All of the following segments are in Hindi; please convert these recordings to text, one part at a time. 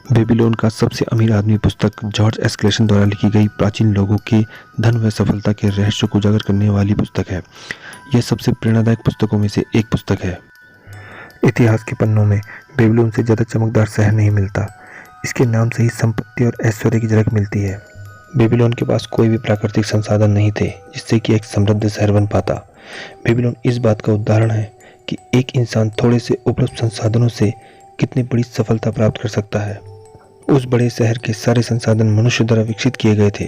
बेबीलोन का सबसे अमीर आदमी पुस्तक जॉर्ज एस्क्लेशन द्वारा लिखी गई प्राचीन लोगों के धन व सफलता के रहस्य को उजागर करने वाली पुस्तक है। यह सबसे प्रेरणादायक पुस्तकों में से एक पुस्तक है। इतिहास के पन्नों में बेबीलोन से ज़्यादा चमकदार शहर नहीं मिलता। इसके नाम से ही संपत्ति और ऐश्वर्य की झलक मिलती है। बेबीलोन के पास कोई भी प्राकृतिक संसाधन नहीं थे जिससे कि एक समृद्ध शहर बन पाता। बेबीलोन इस बात का उदाहरण है कि एक इंसान थोड़े से उपलब्ध संसाधनों से कितनी बड़ी सफलता प्राप्त कर सकता है। उस बड़े शहर के सारे संसाधन मनुष्य द्वारा विकसित किए गए थे।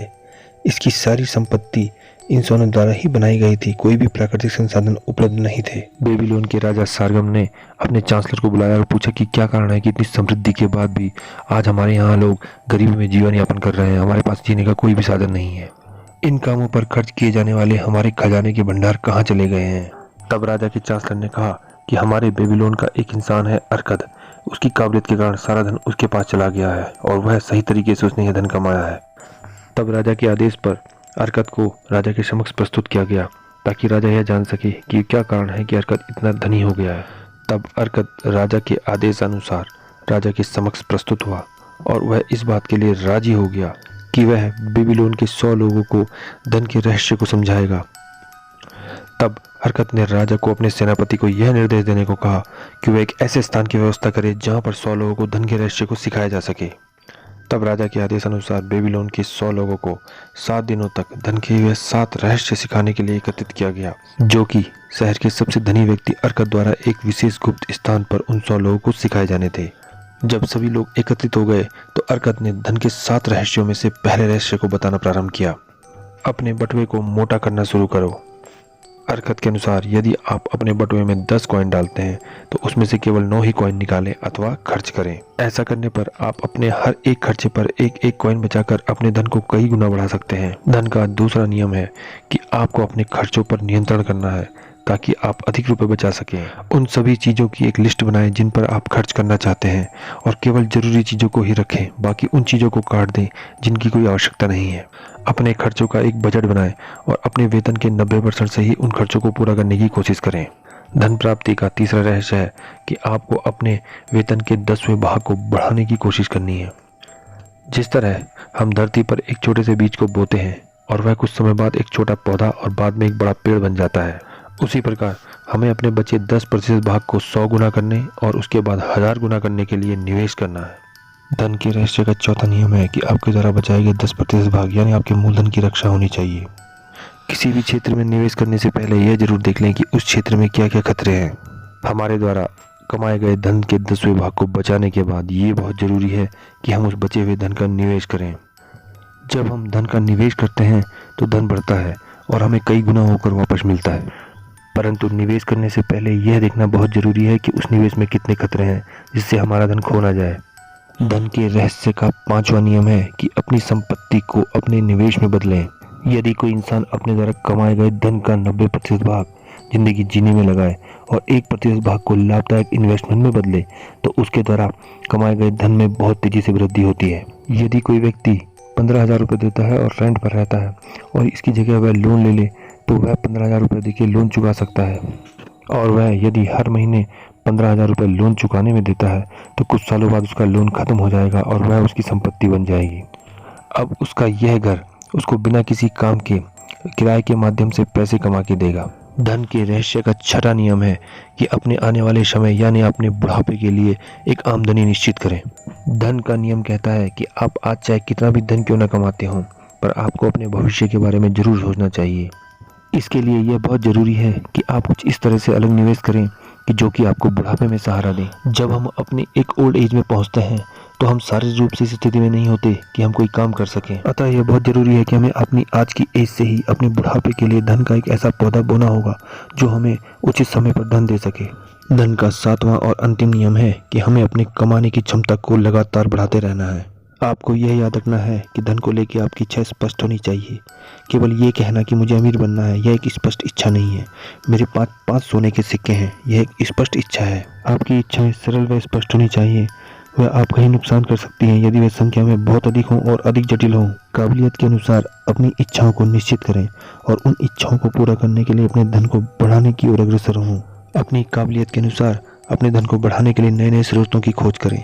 इसकी सारी संपत्ति इंसानों द्वारा ही बनाई गई थी। कोई भी प्राकृतिक संसाधन उपलब्ध नहीं थे। बेबीलोन के राजा सारगम ने अपने चांसलर को बुलाया और पूछा कि क्या कारण है कि इतनी समृद्धि के बाद भी आज हमारे यहाँ लोग गरीबी में जीवन यापन कर रहे हैं। हमारे पास जीने का कोई भी साधन नहीं है। इन कामों पर खर्च किए जाने वाले हमारे खजाने के भंडार कहाँ चले गए हैं। तब राजा के चांसलर ने कहा कि हमारे बेबीलोन का एक इंसान है अरकद। उसकी काबिलियत के कारण सारा धन उसके पास चला गया है और वह सही तरीके से उसने यह धन कमाया है। तब राजा के आदेश पर अरकद को राजा के समक्ष प्रस्तुत किया गया ताकि राजा यह जान सके कि क्या कारण है कि अरकद इतना धनी हो गया है। तब अरकद राजा के आदेशानुसार राजा के समक्ष प्रस्तुत हुआ और वह इस बात के लिए राजी हो गया कि वह बेबीलोन के 100 लोगों को धन के रहस्य को समझाएगा। तब अरकद ने राजा को अपने सेनापति को यह निर्देश देने को कहा कि वह एक ऐसे स्थान की व्यवस्था करे जहां पर 100 लोगों को धन के रहस्य को सिखाया जा सके। तब राजा के आदेशानुसार बेबीलोन के 100 लोगों को 7 दिनों तक धन के वे 7 रहस्य सिखाने के लिए एकत्रित किया गया, जो कि शहर के सबसे धनी व्यक्ति अरकद द्वारा एक विशेष गुप्त स्थान पर उन 100 लोगों को सिखाए जाने थे। जब सभी लोग एकत्रित हो गए तो अरकद ने धन के 7 रहस्यों में से पहले रहस्य को बताना प्रारंभ किया। अपने बटुए को मोटा करना शुरू करो। अरकद के अनुसार यदि आप अपने बटुए में 10 कॉइन डालते हैं तो उसमें से केवल 9 ही कॉइन निकालें अथवा खर्च करें। ऐसा करने पर आप अपने हर एक खर्चे पर एक कॉइन बचाकर अपने धन को कई गुना बढ़ा सकते हैं। धन का दूसरा नियम है कि आपको अपने खर्चों पर नियंत्रण करना है ताकि आप अधिक रुपए बचा सकें। उन सभी चीज़ों की एक लिस्ट बनाएं जिन पर आप खर्च करना चाहते हैं और केवल जरूरी चीज़ों को ही रखें। बाकी उन चीज़ों को काट दें जिनकी कोई आवश्यकता नहीं है। अपने खर्चों का एक बजट बनाएं और अपने वेतन के 90% से ही उन खर्चों को पूरा करने की कोशिश करें। धन प्राप्ति का तीसरा रहस्य है कि आपको अपने वेतन के 10वें भाग को बढ़ाने की कोशिश करनी है। जिस तरह हम धरती पर एक छोटे से बीज को बोते हैं और वह कुछ समय बाद एक छोटा पौधा और बाद में एक बड़ा पेड़ बन जाता है, उसी प्रकार हमें अपने बचे 10% भाग को 100 गुना करने और उसके बाद 1000 गुना करने के लिए निवेश करना है। धन के रहस्य का चौथा नियम है कि आपके द्वारा बचाए गए 10% भाग यानी आपके मूलधन की रक्षा होनी चाहिए। किसी भी क्षेत्र में निवेश करने से पहले यह जरूर देख लें कि उस क्षेत्र में क्या क्या खतरे हैं। हमारे द्वारा कमाए गए धन के 10वें भाग को बचाने के बाद ये बहुत ज़रूरी है कि हम उस बचे हुए धन का निवेश करें। जब हम धन का निवेश करते हैं तो धन बढ़ता है और हमें कई गुना होकर वापस मिलता है। परंतु निवेश करने से पहले यह देखना बहुत ज़रूरी है कि उस निवेश में कितने खतरे हैं जिससे हमारा धन खो ना जाए। धन के रहस्य का 5वां नियम है कि अपनी संपत्ति को अपने निवेश में बदलें। यदि कोई इंसान अपने द्वारा कमाए गए धन का 90% भाग जिंदगी जीने में लगाए और 1% भाग को लाभदायक इन्वेस्टमेंट में बदले तो उसके द्वारा कमाए गए धन में बहुत तेजी से वृद्धि होती है। यदि कोई व्यक्ति 15,000 रुपये देता है और रेंट पर रहता है और इसकी जगह वह लोन ले ले तो वह 15,000 रुपये देकर लोन चुका सकता है। और वह यदि हर महीने 15,000 रुपये लोन चुकाने में देता है तो कुछ सालों बाद उसका लोन खत्म हो जाएगा और वह उसकी संपत्ति बन जाएगी। अब उसका यह घर उसको बिना किसी काम के किराए के माध्यम से पैसे कमा के देगा। धन के रहस्य का 6वां नियम है कि अपने आने वाले समय यानी अपने बुढ़ापे के लिए एक आमदनी निश्चित करें। धन का नियम कहता है कि आप आज चाहे कितना भी धन क्यों न कमाते हों पर आपको अपने भविष्य के बारे में जरूर सोचना चाहिए। इसके लिए यह बहुत ज़रूरी है कि आप कुछ इस तरह से अलग निवेश करें कि जो कि आपको बुढ़ापे में सहारा दें। जब हम अपने एक ओल्ड एज में पहुंचते हैं तो हम शारीरिक रूप से इस स्थिति में नहीं होते कि हम कोई काम कर सकें। अतः यह बहुत ज़रूरी है कि हमें अपनी आज की एज से ही अपने बुढ़ापे के लिए धन का एक ऐसा पौधा बोना होगा जो हमें उचित समय पर धन दे सके। धन का 7वां और अंतिम नियम है कि हमें अपने कमाने की क्षमता को लगातार बढ़ाते रहना है। आपको यह याद रखना है कि धन को लेकर आपकी इच्छा स्पष्ट होनी चाहिए। केवल ये कहना कि मुझे अमीर बनना है यह एक स्पष्ट इच्छा नहीं है। मेरे पास 5 सोने के सिक्के हैं यह एक स्पष्ट इच्छा है। आपकी इच्छाएं सरल व स्पष्ट होनी चाहिए। वह आपका ही नुकसान कर सकती हैं यदि वे संख्या में बहुत अधिक हों और अधिक जटिल हों। काबिलियत के अनुसार अपनी इच्छाओं को निश्चित करें और उन इच्छाओं को पूरा करने के लिए अपने धन को बढ़ाने की ओर अग्रसर हों। अपनी काबिलियत के अनुसार अपने धन को बढ़ाने के लिए नए नए स्रोतों की खोज करें।